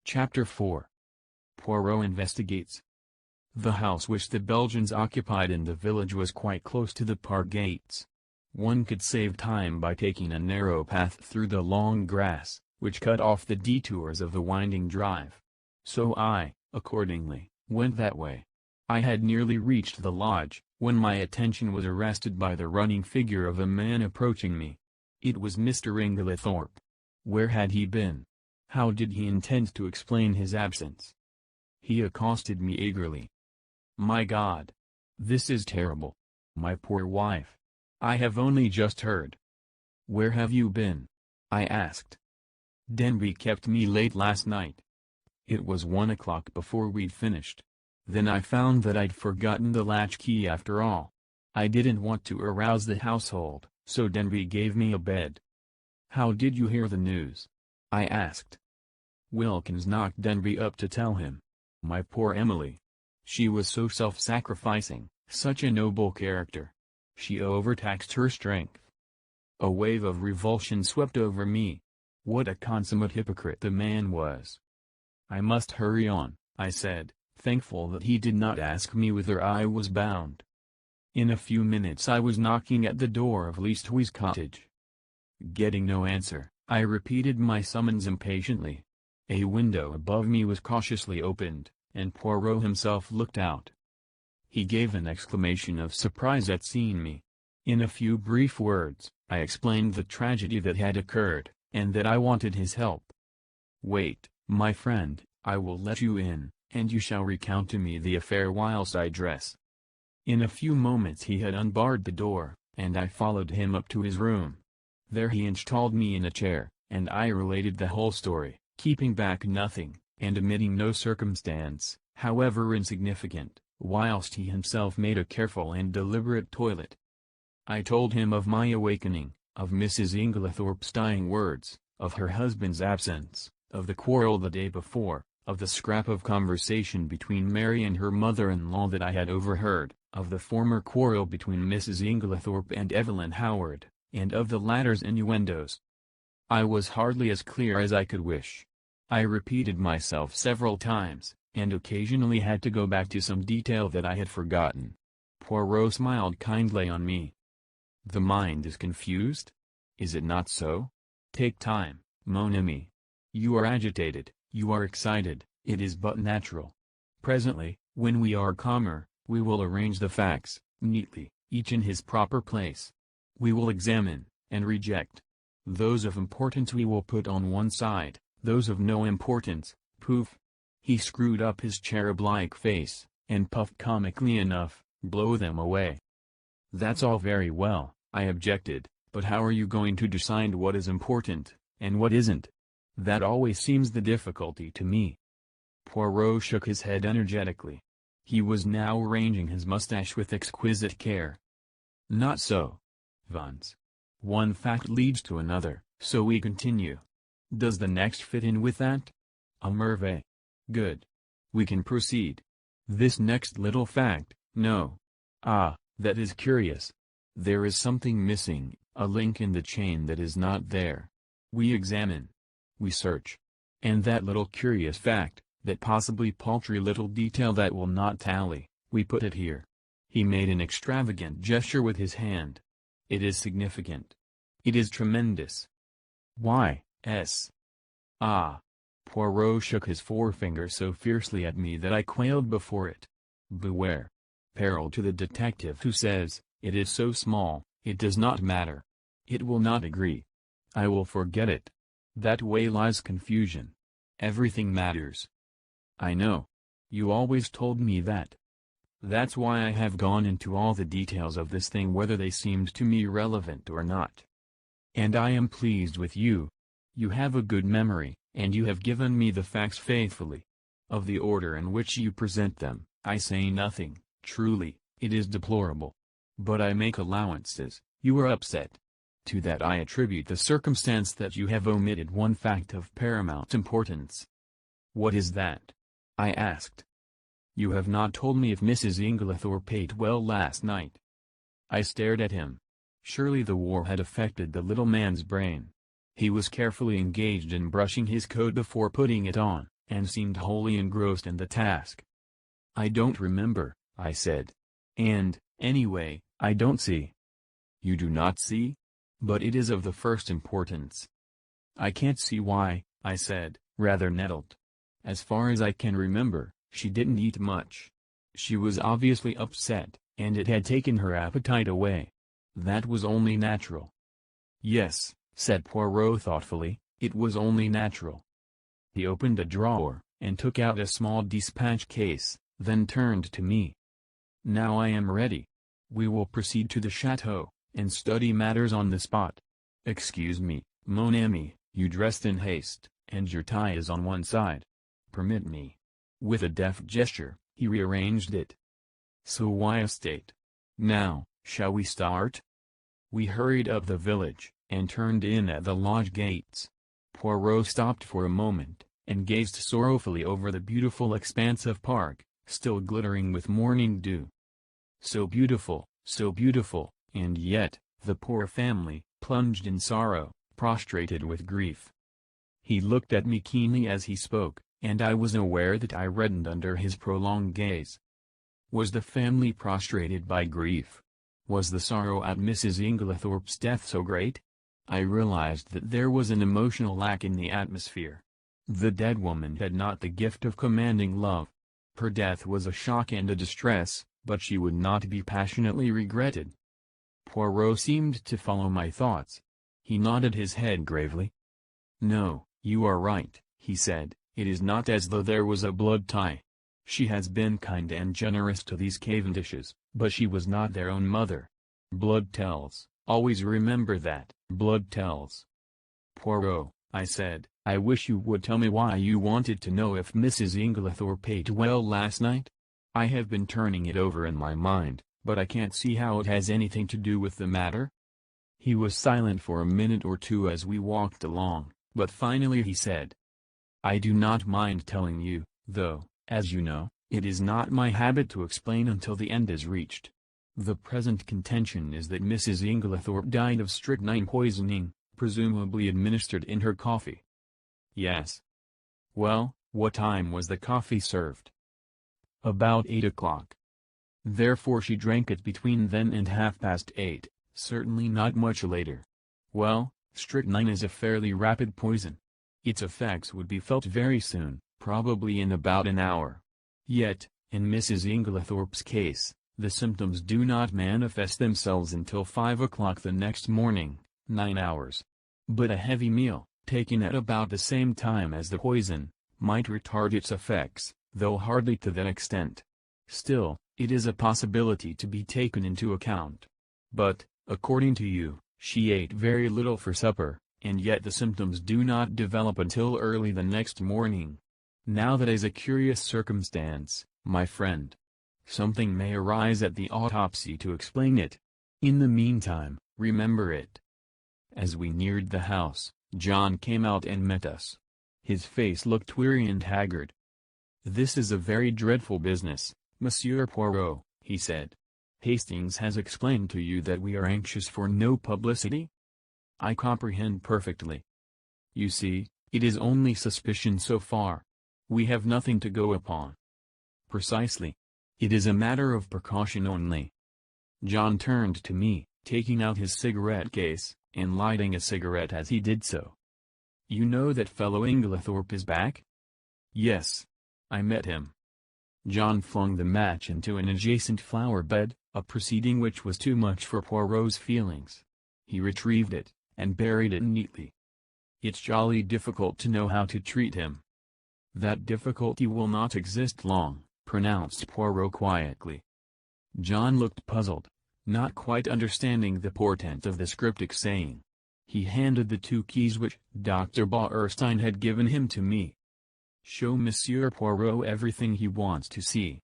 Chapter 4. Poirot investigates. The house which the Belgians occupied in the village was quite close to the park gates. One could save time by taking a narrow path through the long grass, which cut off the detours of the winding drive. So I, accordingly, went that way. I had nearly reached the lodge, when my attention was arrested by the running figure of a man approaching me. It was Mr. Inglethorpe. Where had he been? How did he intend to explain his absence? He accosted me eagerly. "My God! This is terrible. My poor wife. I have only just heard." "Where have you been?" I asked. "Denby kept me late last night. It was 1 o'clock before we'd finished. Then I found that I'd forgotten the latchkey after all. I didn't want to arouse the household, so Denby gave me a bed." "How did you hear the news?" I asked. "Wilkins knocked Denby up to tell him. My poor Emily. She was so self-sacrificing, such a noble character. She overtaxed her strength." A wave of revulsion swept over me. What a consummate hypocrite the man was. "I must hurry on," I said, thankful that he did not ask me whither I was bound. In a few minutes I was knocking at the door of Leastwe's cottage. Getting no answer, I repeated my summons impatiently. A window above me was cautiously opened, and Poirot himself looked out. He gave an exclamation of surprise at seeing me. In a few brief words, I explained the tragedy that had occurred, and that I wanted his help. "Wait, my friend, I will let you in, and you shall recount to me the affair whilst I dress." In a few moments he had unbarred the door, and I followed him up to his room. There he installed me in a chair, and I related the whole story, keeping back nothing, and omitting no circumstance, however insignificant, whilst he himself made a careful and deliberate toilet. I told him of my awakening, of Mrs. Inglethorpe's dying words, of her husband's absence, of the quarrel the day before, of the scrap of conversation between Mary and her mother-in-law that I had overheard, of the former quarrel between Mrs. Inglethorpe and Evelyn Howard, and of the latter's innuendos. I was hardly as clear as I could wish. I repeated myself several times, and occasionally had to go back to some detail that I had forgotten. Poirot smiled kindly on me. "The mind is confused? Is it not so? Take time, mon ami. You are agitated, you are excited, it is but natural. Presently, when we are calmer, we will arrange the facts, neatly, each in his proper place. We will examine, and reject. Those of importance we will put on one side, those of no importance, poof." He screwed up his cherub-like face, and puffed comically enough, "blow them away." "That's all very well," I objected, "but how are you going to decide what is important, and what isn't? That always seems the difficulty to me." Poirot shook his head energetically. He was now arranging his mustache with exquisite care. "Not so, Vance. One fact leads to another, so we continue. Does the next fit in with that? A merveille. Good. We can proceed. This next little fact, no. Ah, that is curious. There is something missing, a link in the chain that is not there. We examine. We search. And that little curious fact, that possibly paltry little detail that will not tally, we put it here." He made an extravagant gesture with his hand. "It is significant. It is tremendous. Why, S. Ah." Poirot shook his forefinger so fiercely at me that I quailed before it. "Beware. Peril to the detective who says, 'It is so small, it does not matter. It will not agree. I will forget it.' That way lies confusion. Everything matters. I know. You always told me that. That's why I have gone into all the details of this thing whether they seemed to me relevant or not. And I am pleased with you. You have a good memory, and you have given me the facts faithfully. Of the order in which you present them, I say nothing. Truly, it is deplorable. But I make allowances. You are upset. To that I attribute the circumstance that you have omitted one fact of paramount importance." "What is that?" I asked. "You have not told me if Mrs. Inglethorpe ate well last night." I stared at him. Surely the war had affected the little man's brain. He was carefully engaged in brushing his coat before putting it on, and seemed wholly engrossed in the task. "I don't remember," I said. "And, anyway, I don't see." "You do not see? But it is of the first importance." "I can't see why," I said, rather nettled. "As far as I can remember, she didn't eat much. She was obviously upset, and it had taken her appetite away. That was only natural." "Yes," said Poirot thoughtfully, "it was only natural." He opened a drawer, and took out a small dispatch case, then turned to me. "Now I am ready. We will proceed to the chateau, and study matters on the spot. Excuse me, mon ami, you dressed in haste, and your tie is on one side. Permit me." With a deft gesture, he rearranged it. "So why a state? Now, shall we start?" We hurried up the village, and turned in at the lodge gates. Poirot stopped for a moment, and gazed sorrowfully over the beautiful expanse of park, still glittering with morning dew. So beautiful, and yet, the poor family, plunged in sorrow, prostrated with grief. He looked at me keenly as he spoke, and I was aware that I reddened under his prolonged gaze. Was the family prostrated by grief? Was the sorrow at Mrs. Inglethorpe's death so great? I realized that there was an emotional lack in the atmosphere. The dead woman had not the gift of commanding love. Her death was a shock and a distress, but she would not be passionately regretted. Poirot seemed to follow my thoughts. He nodded his head gravely. "No, you are right," he said, "it is not as though there was a blood tie. She has been kind and generous to these Cavendishes, but she was not their own mother. Blood tells, always remember that, blood tells." "Poirot," I said, "I wish you would tell me why you wanted to know if Mrs. Inglethorpe ate well last night. I have been turning it over in my mind, but I can't see how it has anything to do with the matter." He was silent for a minute or two as we walked along, but finally he said, "I do not mind telling you, though, as you know, it is not my habit to explain until the end is reached. The present contention is that Mrs. Inglethorpe died of strychnine poisoning, presumably administered in her coffee." "Yes." "Well, what time was the coffee served?" "About 8 o'clock. Therefore she drank it between then and 8:30, certainly not much later. Well, strychnine is a fairly rapid poison. Its effects would be felt very soon, probably in about an hour. Yet, in Mrs. Inglethorpe's case, the symptoms do not manifest themselves until 5 o'clock the next morning, 9 hours. But a heavy meal, taken at about the same time as the poison, might retard its effects, though hardly to that extent. Still, it is a possibility to be taken into account. But, according to you, she ate very little for supper, and yet the symptoms do not develop until early the next morning. Now that is a curious circumstance, my friend. Something may arise at the autopsy to explain it. In the meantime, remember it." As we neared the house, John came out and met us. His face looked weary and haggard. "This is a very dreadful business, Monsieur Poirot," he said. "Hastings has explained to you that we are anxious for no publicity?" "I comprehend perfectly. You see, it is only suspicion so far. We have nothing to go upon." "Precisely. It is a matter of precaution only." John turned to me, taking out his cigarette case, and lighting a cigarette as he did so. "You know that fellow Inglethorpe is back?" "Yes. I met him." John flung the match into an adjacent flower bed, a proceeding which was too much for Poirot's feelings. He retrieved it, and buried it neatly. "It's jolly difficult to know how to treat him." "That difficulty will not exist long," pronounced Poirot quietly. John looked puzzled, not quite understanding the portent of this cryptic saying. He handed the 2 keys which Dr. Bauerstein had given him to me. "Show Monsieur Poirot everything he wants to see."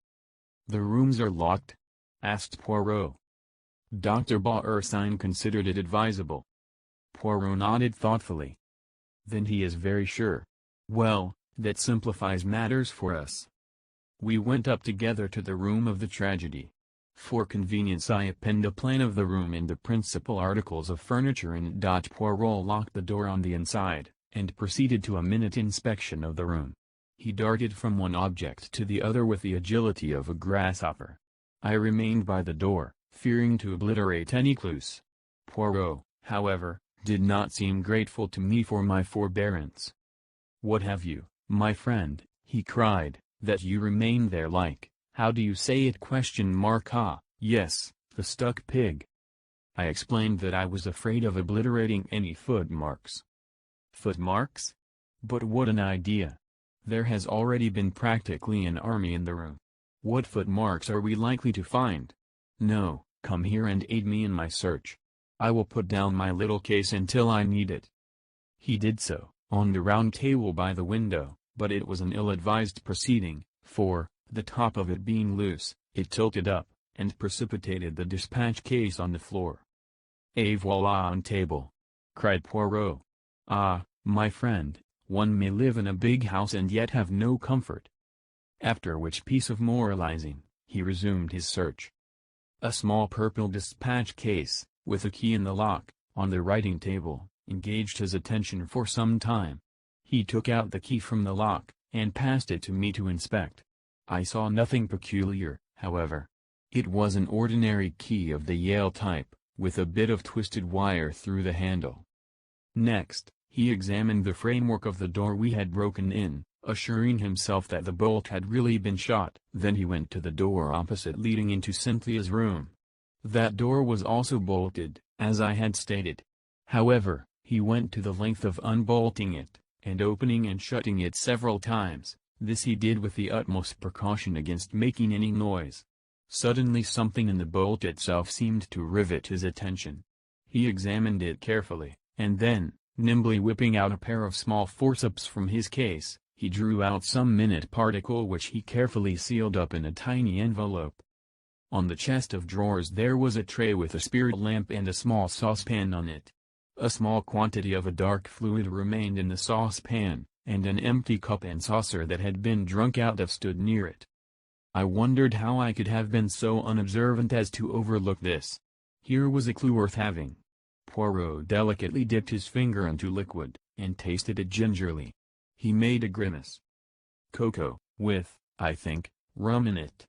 "The rooms are locked?" asked Poirot. Dr. Bauerstein considered it advisable. Poirot nodded thoughtfully. "Then he is very sure. Well, that simplifies matters for us." We went up together to the room of the tragedy. For convenience I append a plan of the room and the principal articles of furniture in it. Poirot locked the door on the inside, and proceeded to a minute inspection of the room. He darted from one object to the other with the agility of a grasshopper. I remained by the door, fearing to obliterate any clues. Poirot, however, did not seem grateful to me for my forbearance. "What have you, my friend," he cried, "that you remain there like, how do you say it? Ah, yes, the stuck pig." I explained that I was afraid of obliterating any footmarks. Footmarks? But what an idea! There has already been practically an army in the room. What footmarks are we likely to find? No, come here and aid me in my search. I will put down my little case until I need it. He did so, on the round table by the window, but it was an ill-advised proceeding, for, the top of it being loose, it tilted up, and precipitated the dispatch case on the floor. "Et voilà un table!" cried Poirot. "Ah, my friend, one may live in a big house and yet have no comfort." After which piece of moralizing, he resumed his search. A small purple dispatch case, with a key in the lock, on the writing table, engaged his attention for some time. He took out the key from the lock, and passed it to me to inspect. I saw nothing peculiar, however. It was an ordinary key of the Yale type, with a bit of twisted wire through the handle. Next, he examined the framework of the door we had broken in, assuring himself that the bolt had really been shot. Then he went to the door opposite leading into Cynthia's room. That door was also bolted, as I had stated. However, he went to the length of unbolting it, and opening and shutting it several times. This he did with the utmost precaution against making any noise. Suddenly something in the bolt itself seemed to rivet his attention. He examined it carefully, and then, nimbly whipping out a pair of small forceps from his case, he drew out some minute particle which he carefully sealed up in a tiny envelope. On the chest of drawers there was a tray with a spirit lamp and a small saucepan on it. A small quantity of a dark fluid remained in the saucepan, and an empty cup and saucer that had been drunk out of stood near it. I wondered how I could have been so unobservant as to overlook this. Here was a clue worth having. Poirot delicately dipped his finger into liquid, and tasted it gingerly. He made a grimace. "Cocoa, with, I think, rum in it."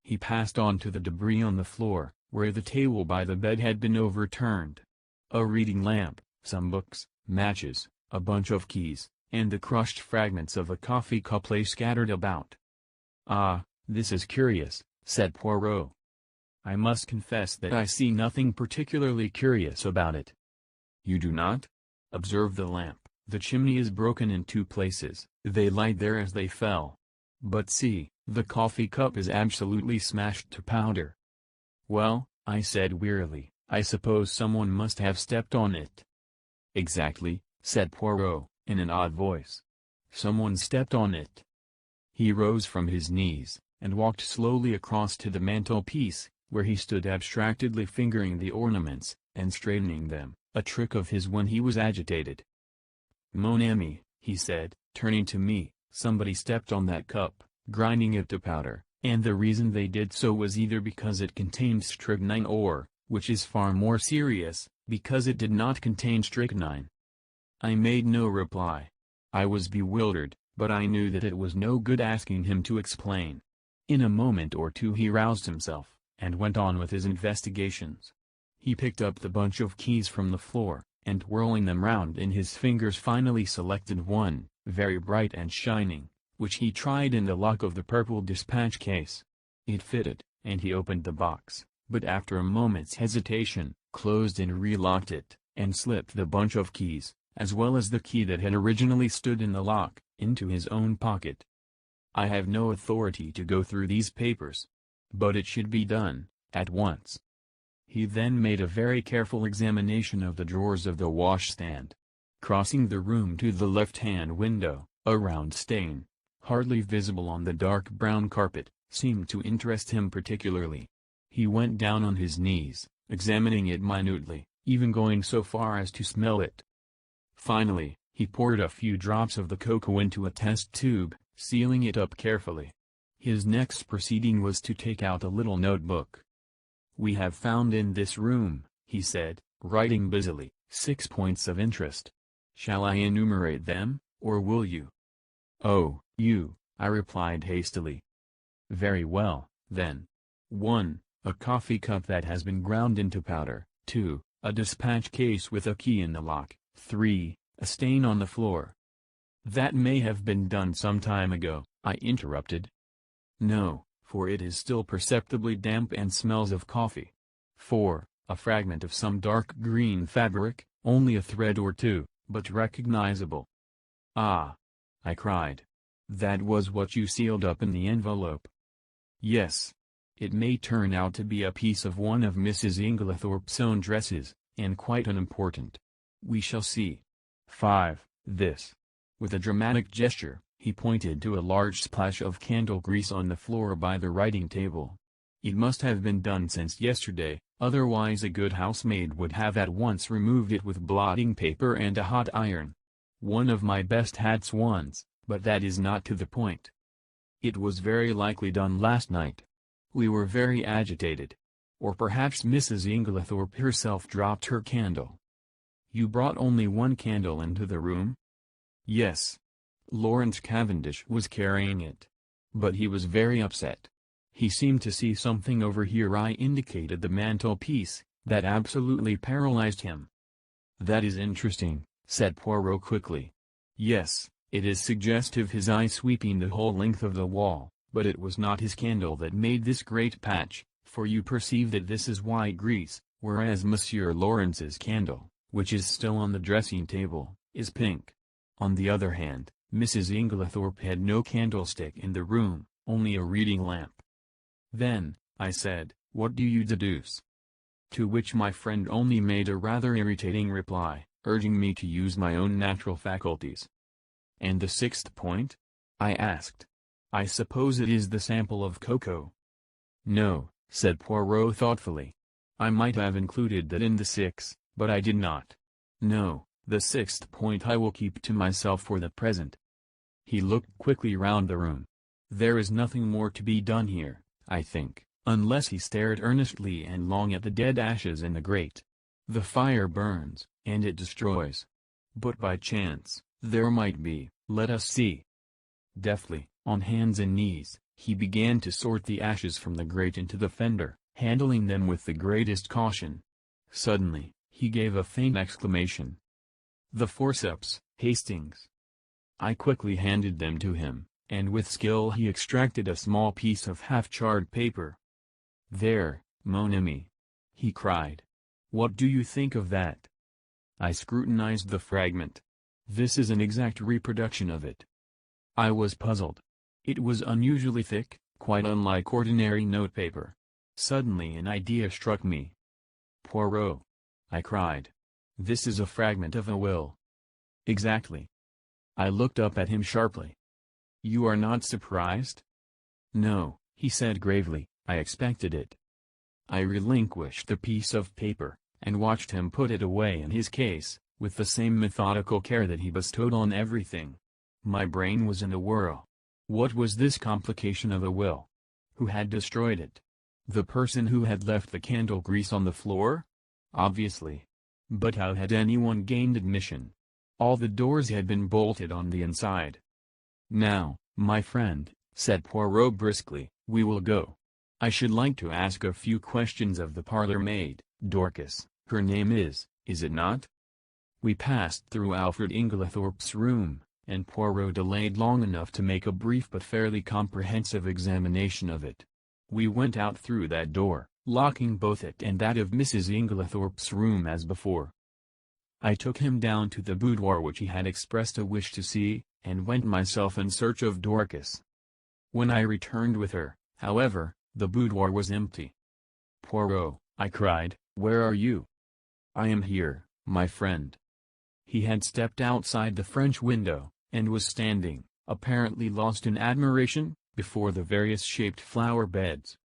He passed on to the debris on the floor, where the table by the bed had been overturned. A reading lamp, some books, matches, a bunch of keys, and the crushed fragments of a coffee cup lay scattered about. "Ah, this is curious," said Poirot. "I must confess that I see nothing particularly curious about it." "You do not? Observe the lamp. The chimney is broken in 2 places. They light there as they fell. But see, the coffee cup is absolutely smashed to powder." "Well," I said wearily, "I suppose someone must have stepped on it." "Exactly," said Poirot, in an odd voice. "Someone stepped on it." He rose from his knees, and walked slowly across to the mantelpiece, where he stood abstractedly fingering the ornaments, and straightening them, a trick of his when he was agitated. "Mon ami," he said, turning to me, "somebody stepped on that cup, grinding it to powder, and the reason they did so was either because it contained strychnine or, which is far more serious, because it did not contain strychnine." I made no reply. I was bewildered, but I knew that it was no good asking him to explain. In a moment or two he roused himself, and went on with his investigations. He picked up the bunch of keys from the floor, and whirling them round in his fingers finally selected one, very bright and shining, which he tried in the lock of the purple dispatch case. It fitted, and he opened the box, but after a moment's hesitation, closed and relocked it, and slipped the bunch of keys, as well as the key that had originally stood in the lock, into his own pocket. I have no authority to go through these papers. But it should be done, at once. He then made a very careful examination of the drawers of the washstand. Crossing the room to the left-hand window, a round stain, hardly visible on the dark brown carpet, seemed to interest him particularly. He went down on his knees, examining it minutely, even going so far as to smell it. Finally, he poured a few drops of the cocoa into a test tube, sealing it up carefully. His next proceeding was to take out a little notebook. "We have found in this room," he said, writing busily, 6 points of interest. "Shall I enumerate them, or will you?" "Oh, You, I replied hastily. Very well, then. 1. A coffee cup that has been ground into powder. 2. A dispatch case with a key in the lock. 3. A stain on the floor. That may have been done some time ago, I interrupted. No, for it is still perceptibly damp and smells of coffee. 4. A fragment of some dark green fabric, only a thread or two, but recognizable. Ah! I cried. That was what you sealed up in the envelope. Yes. It may turn out to be a piece of one of Mrs. Inglethorpe's own dresses, and quite unimportant. We shall see. 5. This. With a dramatic gesture, he pointed to a large splash of candle grease on the floor by the writing table. It must have been done since yesterday, otherwise a good housemaid would have at once removed it with blotting paper and a hot iron. One of my best hats once, but that is not to the point. It was very likely done last night. We were very agitated. Or perhaps Mrs. Inglethorpe herself dropped her candle. You brought only one candle into the room? Yes. Lawrence Cavendish was carrying it. But he was very upset. He seemed to see something over here. I indicated the mantelpiece, that absolutely paralyzed him. That is interesting, said Poirot quickly. Yes, it is suggestive, his eye sweeping the whole length of the wall, but it was not his candle that made this great patch, for you perceive that this is white grease, whereas Monsieur Lawrence's candle, which is still on the dressing table, is pink. On the other hand, Mrs. Inglethorpe had no candlestick in the room, only a reading lamp. Then, I said, what do you deduce? To which my friend only made a rather irritating reply, urging me to use my own natural faculties. And the sixth point? I asked. I suppose it is the sample of cocoa. No, said Poirot thoughtfully. I might have included that in the six, but I did not. No, the sixth point I will keep to myself for the present. He looked quickly round the room. There is nothing more to be done here, I think, unless he stared earnestly and long at the dead ashes in the grate. The fire burns, and it destroys. But by chance, there might be, let us see. Deftly, on hands and knees, he began to sort the ashes from the grate into the fender, handling them with the greatest caution. Suddenly, he gave a faint exclamation. The forceps, Hastings. I quickly handed them to him, and with skill he extracted a small piece of half-charred paper. There, mon ami, he cried. What do you think of that? I scrutinized the fragment. This is an exact reproduction of it. I was puzzled. It was unusually thick, quite unlike ordinary notepaper. Suddenly an idea struck me. Poirot, I cried. This is a fragment of a will. Exactly. I looked up at him sharply. You are not surprised? No, he said gravely, I expected it. I relinquished the piece of paper, and watched him put it away in his case, with the same methodical care that he bestowed on everything. My brain was in a whirl. What was this complication of a will? Who had destroyed it? The person who had left the candle grease on the floor? Obviously. But how had anyone gained admission? All the doors had been bolted on the inside. Now, my friend, said Poirot briskly, we will go. I should like to ask a few questions of the parlour maid, Dorcas, her name is it not? We passed through Alfred Inglethorpe's room, and Poirot delayed long enough to make a brief but fairly comprehensive examination of it. We went out through that door, locking both it and that of Mrs. Inglethorpe's room as before. I took him down to the boudoir which he had expressed a wish to see, and went myself in search of Dorcas. When I returned with her, however, the boudoir was empty. Poirot, I cried, where are you? I am here, my friend. He had stepped outside the French window, and was standing, apparently lost in admiration, before the various shaped flower beds.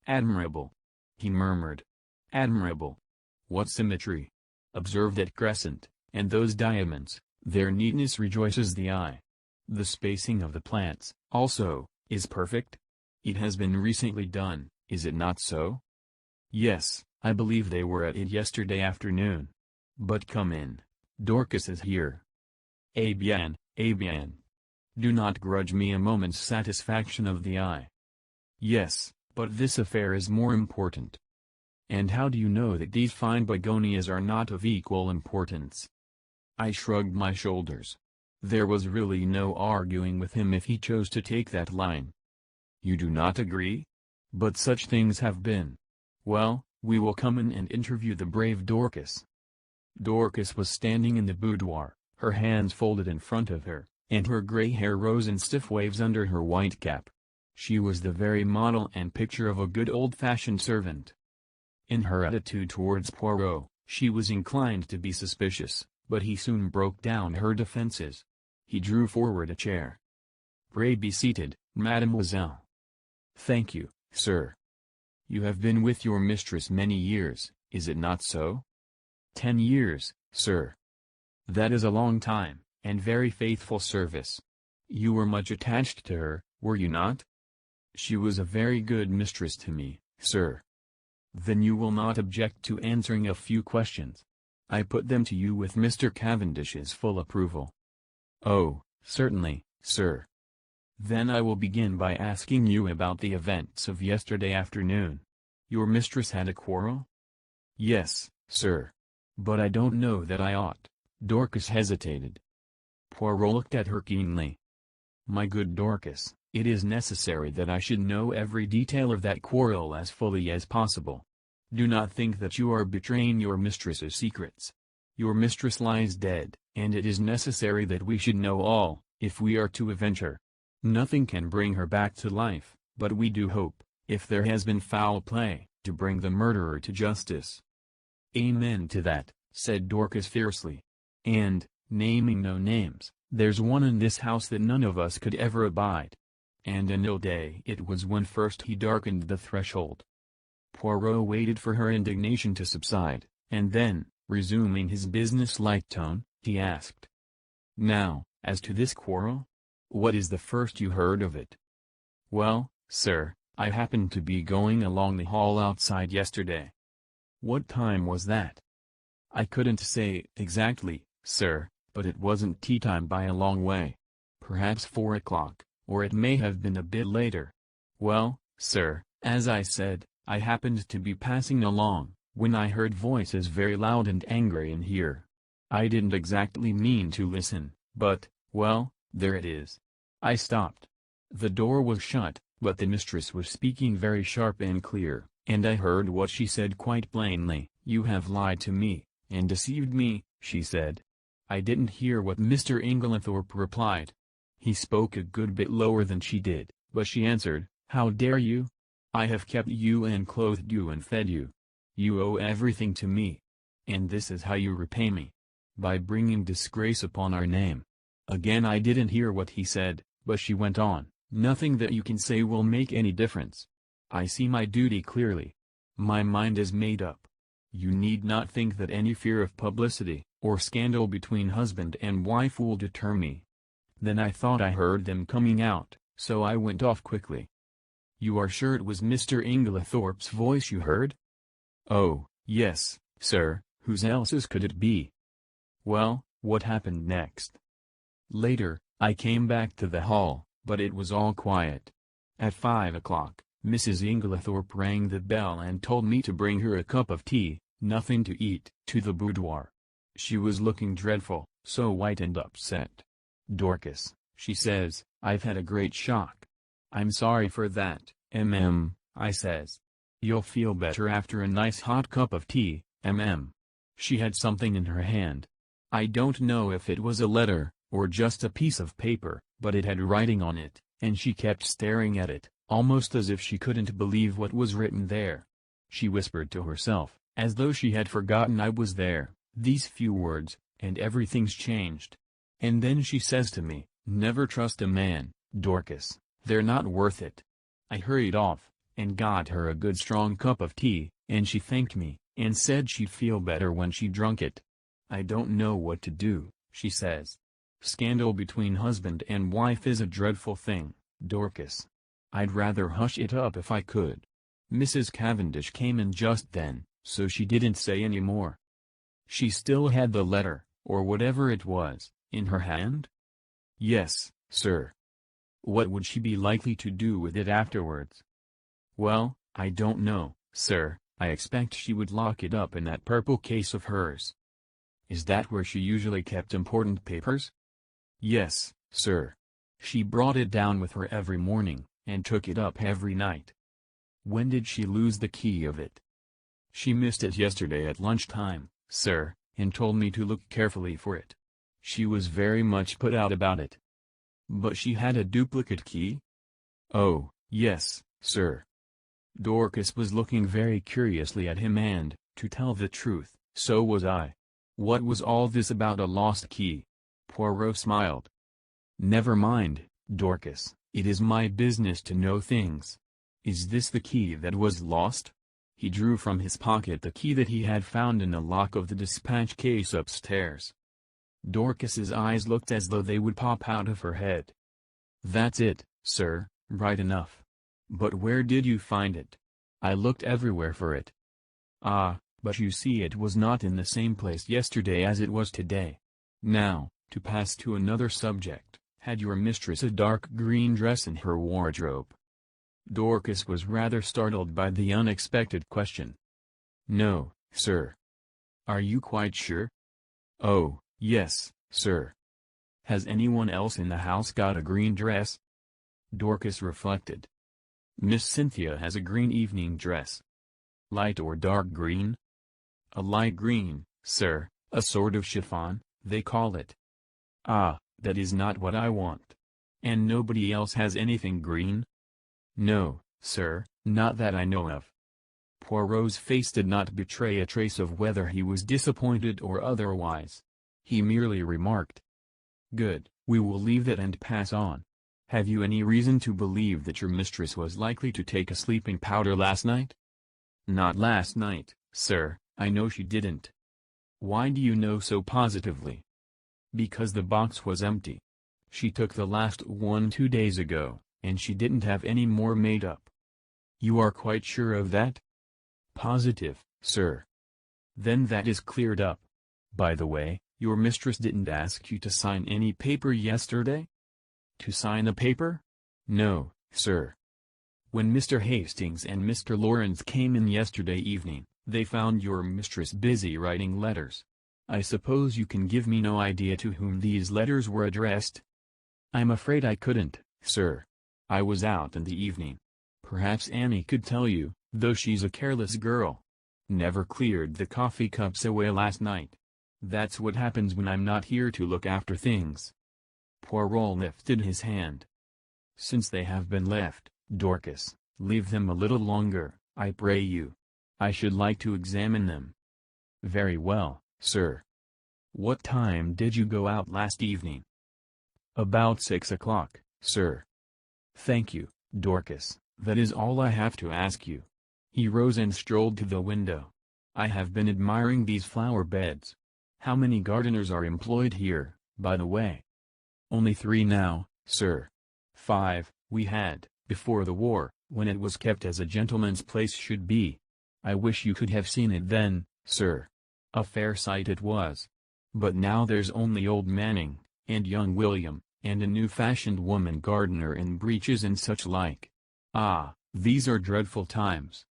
Admirable, he murmured. Admirable. What symmetry. Observe that crescent, and those diamonds, their neatness rejoices the eye. The spacing of the plants, also, is perfect. It has been recently done, is it not so? Yes, I believe they were at it yesterday afternoon. But come in. Dorcas is here. Eh bien, Do not grudge me a moment's satisfaction of the eye. Yes, but this affair is more important. And how do you know that these fine begonias are not of equal importance? I shrugged my shoulders. There was really no arguing with him if he chose to take that line. You do not agree? But such things have been. Well, we will come in and interview the brave Dorcas. Dorcas was standing in the boudoir, her hands folded in front of her, and her gray hair rose in stiff waves under her white cap. She was the very model and picture of a good old-fashioned servant. In her attitude towards Poirot, she was inclined to be suspicious, but he soon broke down her defenses. He drew forward a chair. Pray be seated, mademoiselle. Thank you, sir. You have been with your mistress many years, is it not so? 10 years, sir. That is a long time, and very faithful service. You were much attached to her, were you not? She was a very good mistress to me, sir. Then you will not object to answering a few questions. I put them to you with Mr. Cavendish's full approval. Oh, certainly, sir. Then I will begin by asking you about the events of yesterday afternoon. Your mistress had a quarrel? Yes, sir. But I don't know that I ought. Dorcas hesitated. Poirot looked at her keenly. My good Dorcas, it is necessary that I should know every detail of that quarrel as fully as possible. Do not think that you are betraying your mistress's secrets. Your mistress lies dead, and it is necessary that we should know all, if we are to avenge her. Nothing can bring her back to life, but we do hope, if there has been foul play, to bring the murderer to justice. Amen to that, said Dorcas fiercely. And, naming no names, there's one in this house that none of us could ever abide. And an ill day it was when first he darkened the threshold. Poirot waited for her indignation to subside, and then, resuming his business-like tone, he asked. Now, as to this quarrel? What is the first you heard of it? Well, sir, I happened to be going along the hall outside yesterday. What time was that? I couldn't say exactly, sir, but it wasn't tea time by a long way. Perhaps 4 o'clock, or it may have been a bit later. Well, sir, as I said, I happened to be passing along, when I heard voices very loud and angry in here. I didn't exactly mean to listen, but, well, there it is. I stopped. The door was shut, but the mistress was speaking very sharp and clear, and I heard what she said quite plainly. You have lied to me, and deceived me, she said. I didn't hear what Mr. Inglethorpe replied. He spoke a good bit lower than she did, but she answered, How dare you? I have kept you and clothed you and fed you. You owe everything to me. And this is how you repay me. By bringing disgrace upon our name. Again I didn't hear what he said, but she went on, Nothing that you can say will make any difference. I see my duty clearly. My mind is made up. You need not think that any fear of publicity, or scandal between husband and wife will deter me. Then I thought I heard them coming out, so I went off quickly. You are sure it was Mr. Inglethorpe's voice you heard? Oh, yes, sir, whose else's could it be? Well, what happened next? Later, I came back to the hall, but it was all quiet. At 5 o'clock, Mrs. Inglethorpe rang the bell and told me to bring her a cup of tea, nothing to eat, to the boudoir. She was looking dreadful, so white and upset. Dorcas, she says, I've had a great shock. I'm sorry for that, I says. You'll feel better after a nice hot cup of tea, She had something in her hand. I don't know if it was a letter, or just a piece of paper, but it had writing on it, and she kept staring at it, almost as if she couldn't believe what was written there. She whispered to herself, as though she had forgotten I was there, these few words, and everything's changed. And then she says to me, Never trust a man, Dorcas, they're not worth it. I hurried off, and got her a good strong cup of tea, and she thanked me, and said she'd feel better when she drunk it. I don't know what to do, she says. Scandal between husband and wife is a dreadful thing, Dorcas. I'd rather hush it up if I could. Mrs. Cavendish came in just then, so she didn't say any more. She still had the letter, or whatever it was, in her hand? Yes, sir. What would she be likely to do with it afterwards? Well, I don't know, sir. I expect she would lock it up in that purple case of hers. Is that where she usually kept important papers? Yes, sir. She brought it down with her every morning, and took it up every night. When did she lose the key of it? She missed it yesterday at lunchtime, sir, and told me to look carefully for it. She was very much put out about it. But she had a duplicate key? Oh, yes, sir. Dorcas was looking very curiously at him and, to tell the truth, so was I. What was all this about a lost key? Poirot smiled. Never mind, Dorcas, it is my business to know things. Is this the key that was lost? He drew from his pocket the key that he had found in the lock of the dispatch case upstairs. Dorcas's eyes looked as though they would pop out of her head. That's it, sir, right enough. But where did you find it? I looked everywhere for it. Ah, but you see it was not in the same place yesterday as it was today. Now, to pass to another subject, had your mistress a dark green dress in her wardrobe? Dorcas was rather startled by the unexpected question. No, sir. Are you quite sure? Oh, yes, sir. Has anyone else in the house got a green dress? Dorcas reflected. Miss Cynthia has a green evening dress. Light or dark green? A light green, sir, a sort of chiffon, they call it. Ah, that is not what I want. And nobody else has anything green? No, sir, not that I know of. Poirot's face did not betray a trace of whether he was disappointed or otherwise. He merely remarked. Good, we will leave that and pass on. Have you any reason to believe that your mistress was likely to take a sleeping powder last night? Not last night, sir, I know she didn't. Why do you know so positively? Because the box was empty. She took the last one 2 days ago, and she didn't have any more made up. You are quite sure of that? Positive, sir. Then that is cleared up. By the way, your mistress didn't ask you to sign any paper yesterday? To sign a paper? No, sir. When Mr. Hastings and Mr. Lawrence came in yesterday evening, they found your mistress busy writing letters. I suppose you can give me no idea to whom these letters were addressed? I'm afraid I couldn't, sir. I was out in the evening. Perhaps Annie could tell you, though she's a careless girl. Never cleared the coffee cups away last night. That's what happens when I'm not here to look after things. Poirot lifted his hand. Since they have been left, Dorcas, leave them a little longer, I pray you. I should like to examine them. Very well, sir. What time did you go out last evening? About 6 o'clock, sir. Thank you, Dorcas, that is all I have to ask you. He rose and strolled to the window. I have been admiring these flower beds. How many gardeners are employed here, by the way? Only 3 now, sir. 5, we had, before the war, when it was kept as a gentleman's place should be. I wish you could have seen it then, sir. A fair sight it was. But now there's only old Manning, and young William, and a new-fashioned woman gardener in breeches and such like. Ah, these are dreadful times.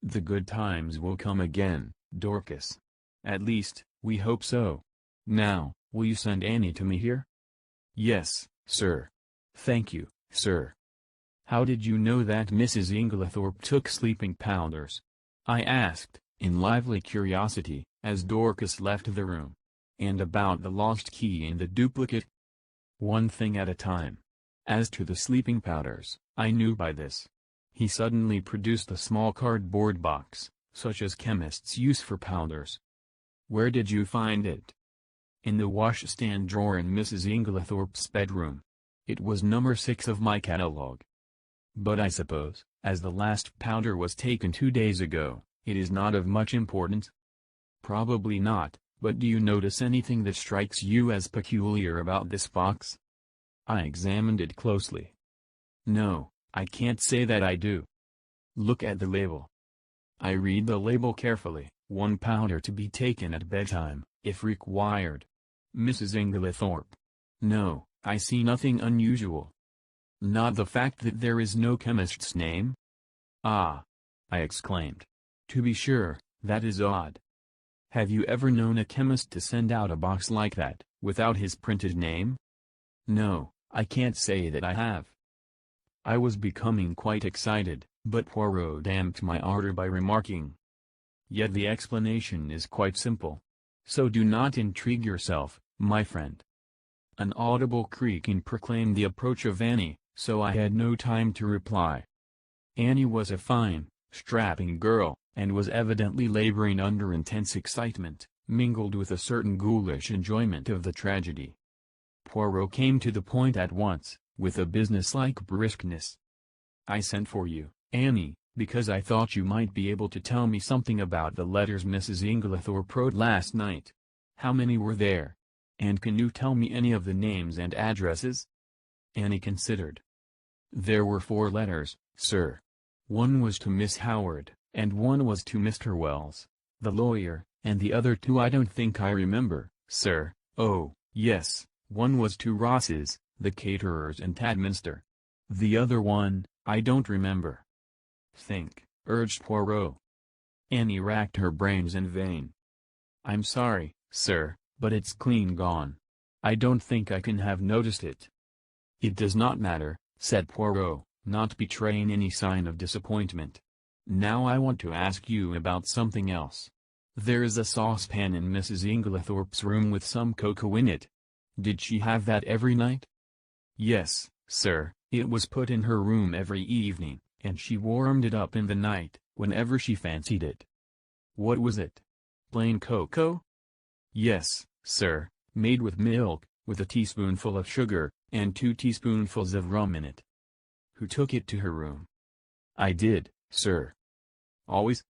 The good times will come again, Dorcas. At least, we hope so. Now, will you send Annie to me here? Yes, sir. Thank you, sir. How did you know that Mrs. Inglethorpe took sleeping powders? I asked, in lively curiosity, as Dorcas left the room. And about the lost key and the duplicate? One thing at a time. As to the sleeping powders, I knew by this. He suddenly produced a small cardboard box, such as chemists use for powders. Where did you find it? In the washstand drawer in Mrs. Inglethorpe's bedroom. It was number 6 of my catalogue. But I suppose, as the last powder was taken 2 days ago, it is not of much importance? Probably not, but do you notice anything that strikes you as peculiar about this box? I examined it closely. No, I can't say that I do. Look at the label. I read the label carefully, 1 powder to be taken at bedtime, if required. Mrs. Inglethorpe. No, I see nothing unusual. Not the fact that there is no chemist's name? Ah! I exclaimed. To be sure, that is odd. Have you ever known a chemist to send out a box like that, without his printed name? No, I can't say that I have. I was becoming quite excited, but Poirot damped my ardor by remarking. Yet the explanation is quite simple. So do not intrigue yourself, my friend. An audible creaking proclaimed the approach of Annie, so I had no time to reply. Annie was a fine, strapping girl, and was evidently laboring under intense excitement, mingled with a certain ghoulish enjoyment of the tragedy. Poirot came to the point at once, with a businesslike briskness. I sent for you, Annie, because I thought you might be able to tell me something about the letters Mrs. Inglethorpe wrote last night. How many were there? And can you tell me any of the names and addresses? Annie considered. There were 4 letters, sir. One was to Miss Howard, and one was to Mr. Wells, the lawyer, and the other 2 I don't think I remember, sir. Oh, yes, one was to Ross's, the caterers in Tadminster. The other one, I don't remember. Think, urged Poirot. Annie racked her brains in vain. I'm sorry, sir, but it's clean gone. I don't think I can have noticed it. It does not matter, said Poirot, not betraying any sign of disappointment. Now I want to ask you about something else. There is a saucepan in Mrs. Inglethorpe's room with some cocoa in it. Did she have that every night? Yes, sir, it was put in her room every evening, and she warmed it up in the night, whenever she fancied it. What was it? Plain cocoa? Yes, sir, made with milk, with a teaspoonful of sugar, and 2 teaspoonfuls of rum in it. Who took it to her room? I did, sir. Always?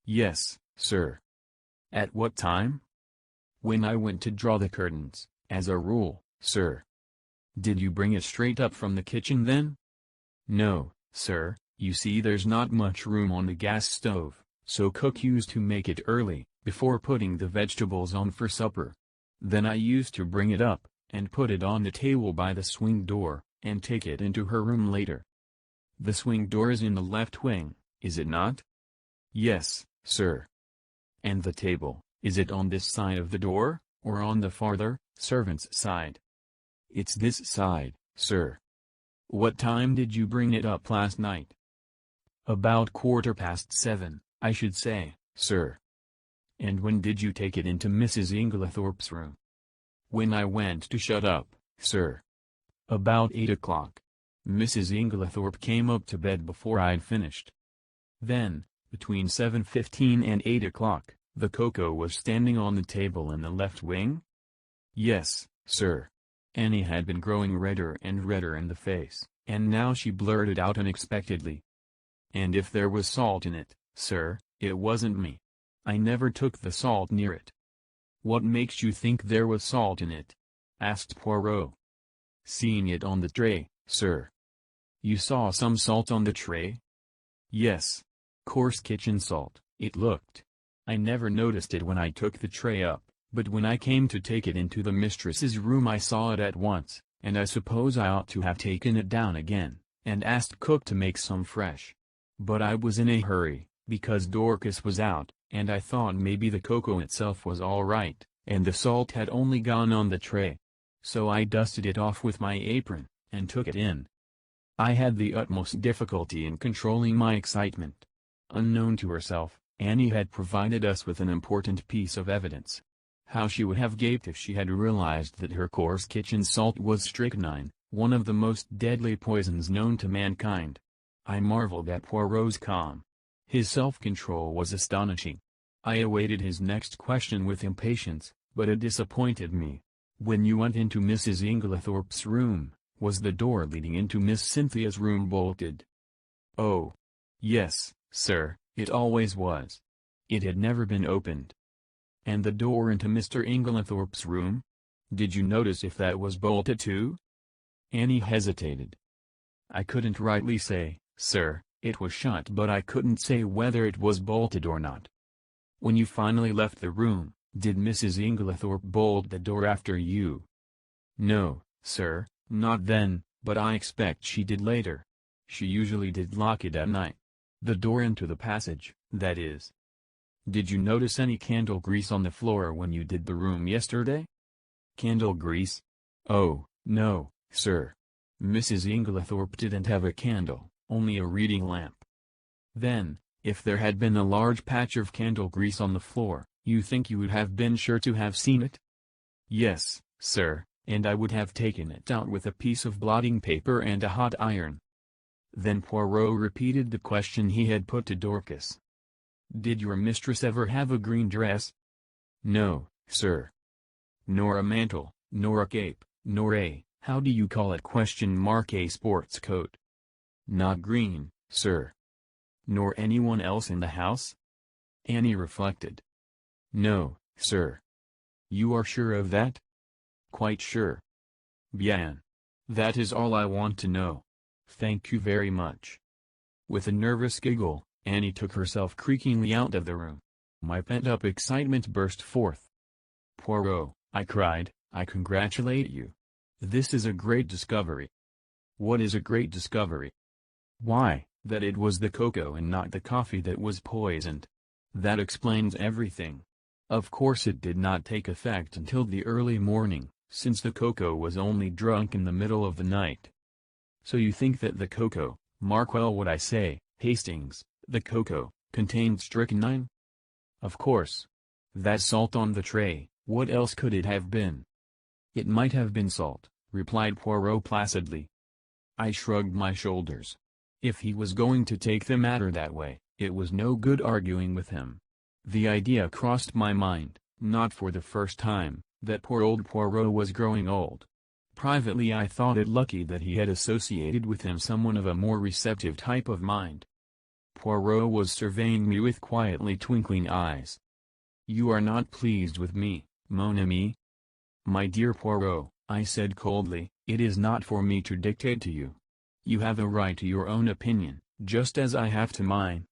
Yes, sir. At what time? When I went to draw the curtains, as a rule, sir. Did you bring it straight up from the kitchen then? No, sir, you see there's not much room on the gas stove, so cook used to make it early, before putting the vegetables on for supper. Then I used to bring it up, and put it on the table by the swing door, and take it into her room later. The swing door is in the left wing, is it not? Yes, sir. And the table, is it on this side of the door, or on the farther, servant's side? It's this side, sir. What time did you bring it up last night? About 7:15, I should say, sir. And when did you take it into Mrs. Inglethorpe's room? When I went to shut up, sir. About 8 o'clock. Mrs. Inglethorpe came up to bed before I'd finished. Then, between 7:15 and 8 o'clock, the cocoa was standing on the table in the left wing? Yes, sir. Annie had been growing redder and redder in the face, and now she blurted out unexpectedly. And if there was salt in it, sir, it wasn't me. I never took the salt near it. What makes you think there was salt in it? Asked Poirot. Seeing it on the tray, sir. You saw some salt on the tray? Yes. Coarse kitchen salt, it looked. I never noticed it when I took the tray up, but when I came to take it into the mistress's room I saw it at once, and I suppose I ought to have taken it down again, and asked cook to make some fresh. But I was in a hurry, because Dorcas was out, and I thought maybe the cocoa itself was all right, and the salt had only gone on the tray. So I dusted it off with my apron, and took it in. I had the utmost difficulty in controlling my excitement. Unknown to herself, Annie had provided us with an important piece of evidence. How she would have gaped if she had realized that her coarse kitchen salt was strychnine, one of the most deadly poisons known to mankind. I marveled at Poirot's calm. His self-control was astonishing. I awaited his next question with impatience, but it disappointed me. When you went into Mrs. Inglethorpe's room, was the door leading into Miss Cynthia's room bolted? Oh. Yes, sir, it always was. It had never been opened. And the door into Mr. Inglethorpe's room? Did you notice if that was bolted too? Annie hesitated. I couldn't rightly say, sir, it was shut, but I couldn't say whether it was bolted or not. When you finally left the room, did Mrs. Inglethorpe bolt the door after you? No, "Sir, not then, but I expect she did later. She usually did lock it at night. The door into the passage, that is." "Did you notice any candle grease on the floor when you did the room yesterday?" "Candle grease? Oh, no, sir. Mrs. Inglethorpe didn't have a candle, only a reading lamp." "Then, if there had been a large patch of candle grease on the floor, you think you would have been sure to have seen it?" "Yes, sir, and I would have taken it out with a piece of blotting paper and a hot iron." Then Poirot repeated the question he had put to Dorcas. "Did your mistress ever have a green dress?" "No, sir." "Nor a mantle, nor a cape, nor how do you call it a sports coat?" "Not green, sir." "Nor anyone else in the house?" Annie reflected. "No, sir." "You are sure of that?" "Quite sure." "Bien. That is all I want to know. Thank you very much." With a nervous giggle, Annie took herself creakingly out of the room. My pent-up excitement burst forth. "Poirot," I cried, "I congratulate you. This is a great discovery." "What is a great discovery?" "Why, that it was the cocoa and not the coffee that was poisoned. That explains everything. Of course it did not take effect until the early morning, since the cocoa was only drunk in the middle of the night." "So you think that the cocoa, mark well what I say, Hastings, the cocoa, contained strychnine?" "Of course. That salt on the tray, what else could it have been?" "It might have been salt," replied Poirot placidly. I shrugged my shoulders. If he was going to take the matter that way, it was no good arguing with him. The idea crossed my mind, not for the first time, that poor old Poirot was growing old. Privately I thought it lucky that he had associated with him someone of a more receptive type of mind. Poirot was surveying me with quietly twinkling eyes. "You are not pleased with me, mon ami?" "My dear Poirot," I said coldly, "it is not for me to dictate to you. You have a right to your own opinion, just as I have to mine."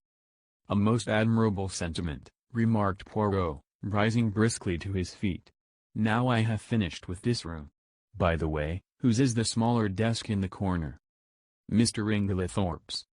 "A most admirable sentiment," remarked Poirot, rising briskly to his feet. "Now I have finished with this room. By the way, whose is the smaller desk in the corner?" "Mr. Inglethorpe's."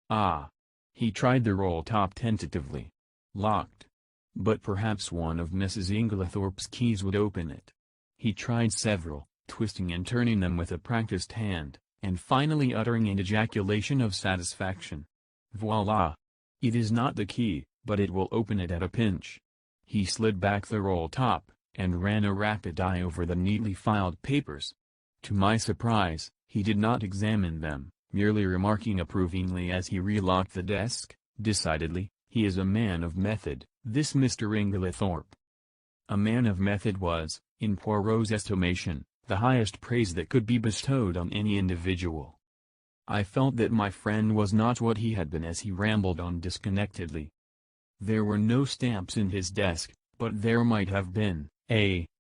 "Ah." He tried the roll top tentatively. "Locked. But perhaps one of Mrs. Inglethorpe's keys would open it." He tried several, twisting and turning them with a practiced hand, and finally uttering an ejaculation of satisfaction. "Voila! It is not the key, but it will open it at a pinch." He slid back the roll top, and ran a rapid eye over the neatly filed papers. To my surprise, he did not examine them, merely remarking approvingly as he relocked the desk, "Decidedly, he is a man of method, this Mr. Inglethorpe." A man of method was, in Poirot's estimation, the highest praise that could be bestowed on any individual. I felt that my friend was not what he had been as he rambled on disconnectedly. There were no stamps in his desk, but there might have been,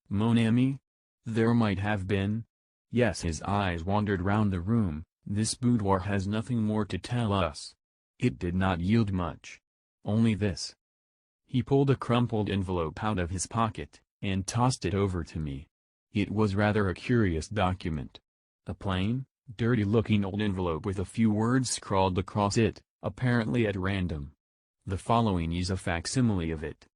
mon ami? There might have been. Yes, his eyes wandered round the room. This boudoir has nothing more to tell us. It did not yield much. Only this. He pulled a crumpled envelope out of his pocket, and tossed it over to me. It was rather a curious document. A plain, dirty-looking old envelope with a few words scrawled across it, apparently at random. The following is a facsimile of it.